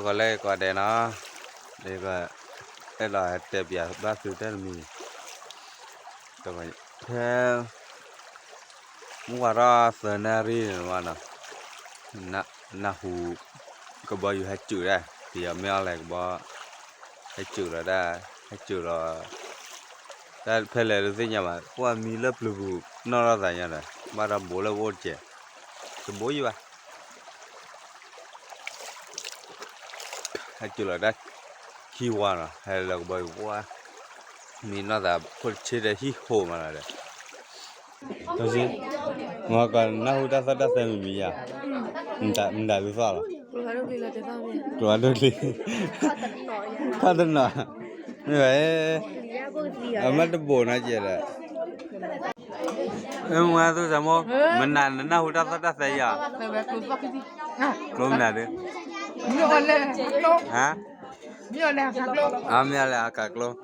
ก็เลยก็ได้เนาะเด็กก็ได้รอเต็มอย่างบ้านซื้อได้มีแต่ว่าแค่มึงว่าเราเสนอรีนว่านะน่าหูก็บอกอยู่ให้จุดได้เดี๋ยวไม่เอาอะไรก็บอกให้จุดแล้วได้ให้จุดแล้วแต่เพื่อนเลยรู้สึกยังไงว่ามีเล็บลูกนอกจากอย่างนั้นมาทำโบเลยโว้เจ๊จะโบอยู่ปะให้จุดแล้วได้ขี้ว่านะให้เราบอกว่ามีนอกจากคนเชื่อได้ที่โหมาแล้ว 都是我讲那胡大啥大生米呀？唔大多少了？我还都给了这方面。多少多里？看得哪？因为俺都不那些了。我都什么？门南那胡大啥大生呀？弄哪的？没有嘞，啊？没有嘞，卡咯。啊，没有了，卡咯。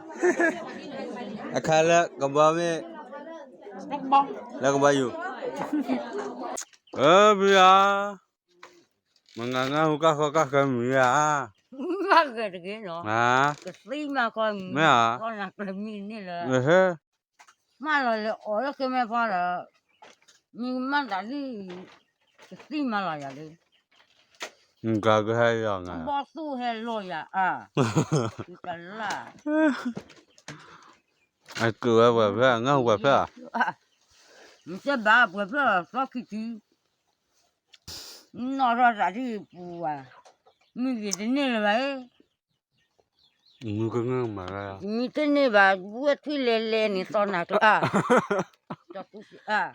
啊，看了，干嘛没？แล้วก็มาอยู่เบียมันงาหุกะขอกะกันมีอ่ะ Mắc cái kia nó ฮะ cái gì mà con Mấy hả? con là cái mình này là เฮ้ย mà là ở đó cái mẹ phải là mình mà đã đi cái gì mà là vậy đi มึงก็ให้ยังไง bỏ số hay rồi à cái là ไอ้เกลือแบบเพื่องาหุแบบเพื่อ mình sẽ bảo bữa bữa có cái gì nó ra đi bùa mình cái gì này là vậy มึงก็งามาแล้ว mình cái này bà bữa thuê lê lê này sao nào à cho tôi à